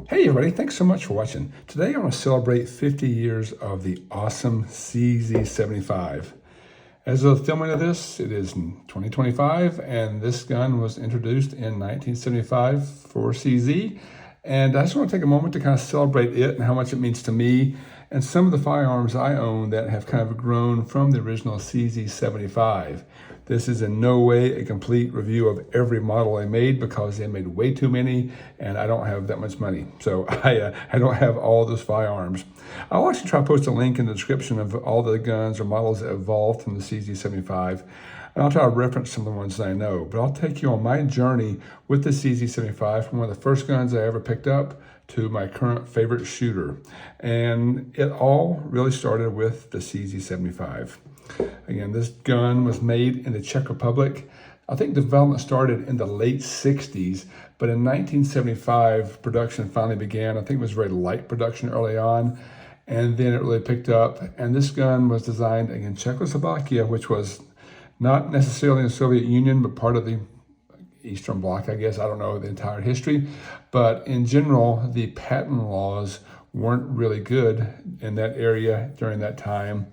Hey everybody, thanks so much for watching. Today I want to celebrate 50 years of the awesome CZ75. As of the filming of this, it is 2025 and this gun was introduced in 1975 for CZ. And I just want to take a moment to kind of celebrate it and how much it means to me and some of the firearms I own that have kind of grown from the original CZ75. This is in no way a complete review of every model I made because they made way too many and I don't have that much money. So I don't have all those firearms. I'll actually try to post a link in the description of all the guns or models that evolved from the CZ75. And I'll try to reference some of the ones that I know. But I'll take you on my journey with the CZ75 from one of the first guns I ever picked up to my current favorite shooter. And it all really started with the CZ75. Again, this gun was made in the Czech Republic. I think development started in the late 60s, but in 1975, production finally began. I think it was very light production early on, and then it really picked up. And this gun was designed in Czechoslovakia, which was not necessarily in the Soviet Union, but part of the Eastern Bloc, I guess. I don't know the entire history, but in general, the patent laws weren't really good in that area during that time.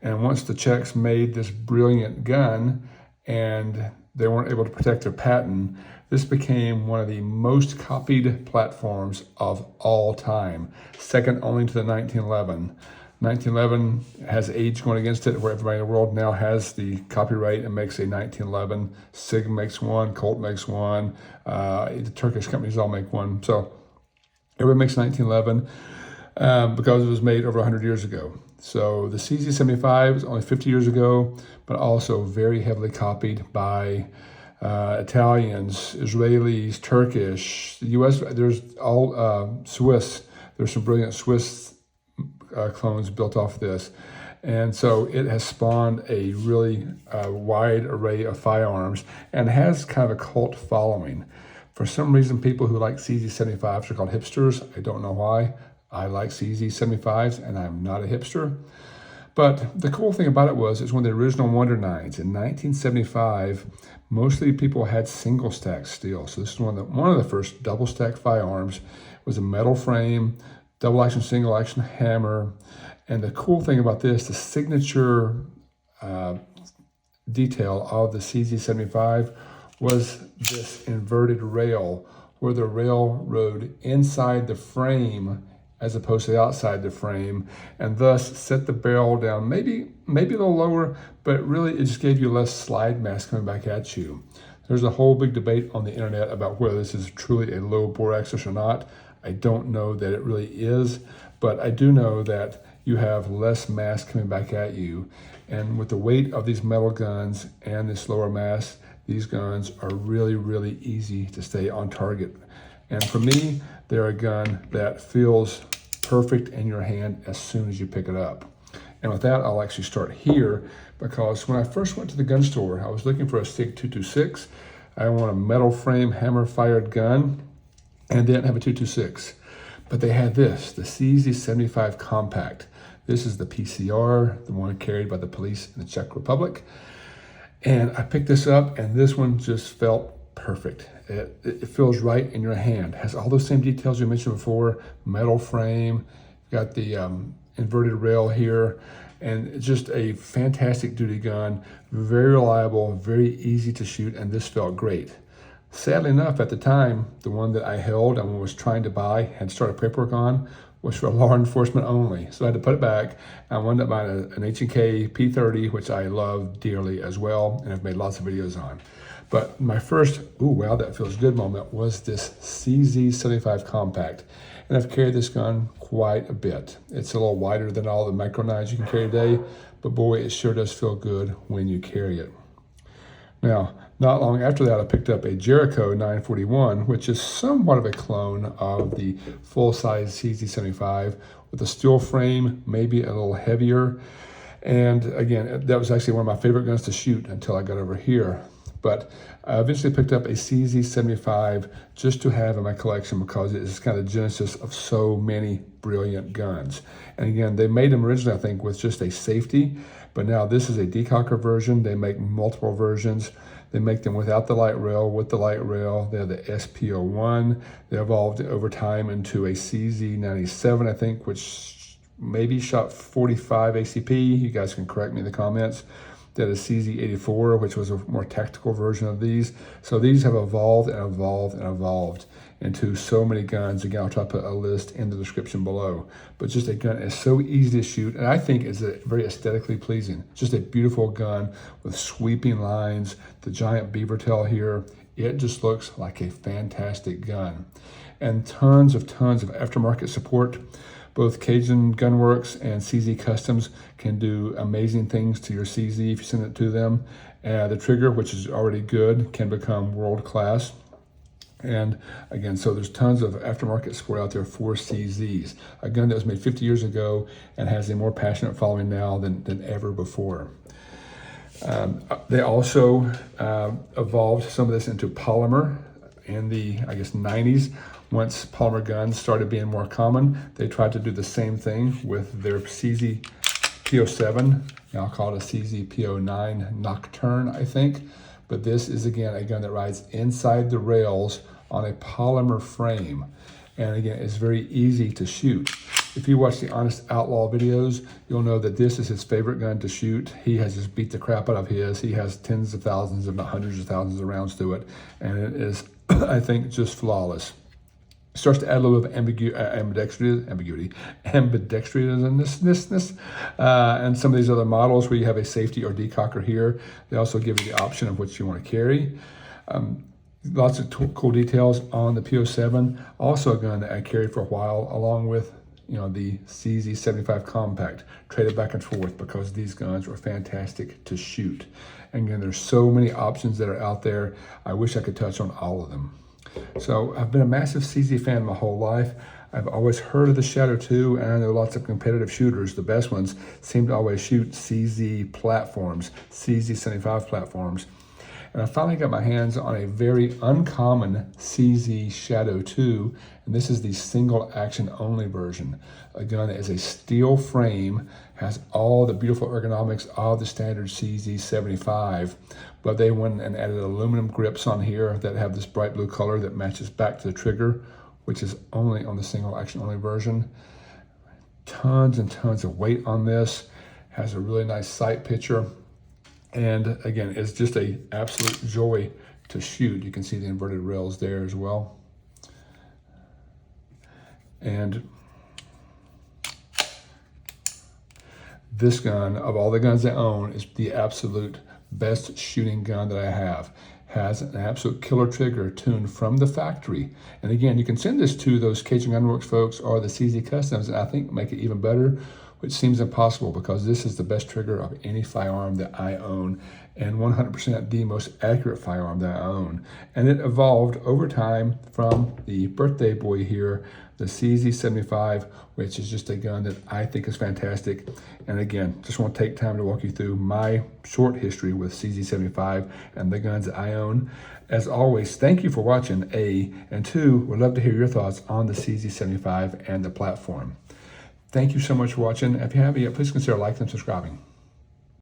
And once the Czechs made this brilliant gun and they weren't able to protect their patent, this became one of the most copied platforms of all time, second only to the 1911. 1911 has age going against it, where everybody in the world now has the copyright and makes a 1911. SIG makes one, Colt makes one, the Turkish companies all make one. So everybody makes 1911 because it was made over 100 years ago. So the CZ75 is only 50 years ago, but also very heavily copied by Italians, Israelis, Turkish, the US, there's all Swiss. There's some brilliant Swiss clones built off this. And so it has spawned a really wide array of firearms and has kind of a cult following. For some reason, people who like CZ75s are called hipsters. I don't know why. I like CZ75s and I'm not a hipster. But the cool thing about it was it's one of the original Wonder Nines. In 1975, mostly people had single stack steel. So this is one of the first double stack firearms. It was a metal frame, double action, single action hammer. And the cool thing about this, the signature detail of the CZ75 was this inverted rail, where the rail rode inside the frame as opposed to the outside the frame, and thus set the barrel down maybe a little lower, but really it just gave you less slide mass coming back at you. There's a whole big debate on the internet about whether this is truly a low bore axis or not. I don't know that it really is, but I do know that you have less mass coming back at you. And with the weight of these metal guns and this lower mass, these guns are really, really easy to stay on target. And for me, they're a gun that feels perfect in your hand as soon as you pick it up. And with that, I'll actually start here, because when I first went to the gun store, I was looking for a SIG 226. I want a metal frame hammer fired gun, and they didn't have a 226. But they had this, the CZ75 Compact. This is the PCR, the one carried by the police in the Czech Republic. And I picked this up, and this one just felt perfect. It feels right in your hand. It has all those same details we mentioned before, metal frame, got the inverted rail here, and it's just a fantastic duty gun, very reliable, very easy to shoot, and this felt great. Sadly enough, at the time, the one that I held and was trying to buy, had started paperwork on, was for law enforcement only. So I had to put it back. I wound up buying an H&K P30, which I love dearly as well, and I've made lots of videos on. But my first, ooh, wow, that feels good moment was this CZ75 Compact. And I've carried this gun quite a bit. It's a little wider than all the micro nines you can carry today, but boy, it sure does feel good when you carry it. Now, not long after that, I picked up a Jericho 941, which is somewhat of a clone of the full-size CZ75 with a steel frame, maybe a little heavier. And again, that was actually one of my favorite guns to shoot until I got over here. But I eventually picked up a CZ75 just to have in my collection because it is kind of the genesis of so many brilliant guns. And again, they made them originally, I think, with just a safety, but now this is a decocker version. They make multiple versions. They make them without the light rail, with the light rail. They have the SPO1. They evolved over time into a CZ97, I think, which maybe shot 45 ACP. You guys can correct me in the comments. That is CZ84, which was a more tactical version of these. So these have evolved and evolved and evolved into so many guns. Again, I'll try to put a list in the description below. But just a gun is so easy to shoot, and I think it's very aesthetically pleasing. Just a beautiful gun with sweeping lines, the giant beaver tail here. It just looks like a fantastic gun. And tons of aftermarket support. Both Cajun Gunworks and CZ Customs can do amazing things to your CZ if you send it to them. The trigger, which is already good, can become world class. And again, so there's tons of aftermarket support out there for CZs. A gun that was made 50 years ago and has a more passionate following now than ever before. They also evolved some of this into polymer in the, I guess, 90s. Once polymer guns started being more common, they tried to do the same thing with their CZ PO7. Now I'll call it a CZ PO9 Nocturne, I think. But this is, again, a gun that rides inside the rails on a polymer frame. And again, it's very easy to shoot. If you watch the Honest Outlaw videos, you'll know that this is his favorite gun to shoot. He has just beat the crap out of his. He has tens of thousands, if not hundreds of thousands of rounds to it. And it is, I think, just flawless. Starts to add a little bit of ambidextrous and some of these other models where you have a safety or decocker here. They also give you the option of what you want to carry. Lots of cool details on the PO7. Also a gun that I carried for a while, along with the CZ75 Compact. Traded back and forth because these guns were fantastic to shoot. And again, there's so many options that are out there. I wish I could touch on all of them. So I've been a massive CZ fan my whole life. I've always heard of the Shadow 2, and I know lots of competitive shooters. The best ones seem to always shoot CZ platforms, CZ75 platforms. And I finally got my hands on a very uncommon CZ Shadow 2, and this is the single action only version. A gun that is a steel frame, has all the beautiful ergonomics of the standard CZ75, but they went and added aluminum grips on here that have this bright blue color that matches back to the trigger, which is only on the single action only version. Tons and tons of weight on this, has a really nice sight picture. And again, it's just an absolute joy to shoot. You can see the inverted rails there as well. And this gun, of all the guns I own, is the absolute best shooting gun that I have. Has an absolute killer trigger tuned from the factory. And again, you can send this to those Cajun Gunworks folks or the CZ Customs, and I think make it even better, which seems impossible because this is the best trigger of any firearm that I own, and 100% the most accurate firearm that I own. And it evolved over time from the birthday boy here, the CZ75, which is just a gun that I think is fantastic. And again, just want to take time to walk you through my short history with CZ75 and the guns that I own. As always, thank you for watching, A, and 2, would love to hear your thoughts on the CZ75 and the platform. Thank you so much for watching. If you haven't yet, please consider liking and subscribing.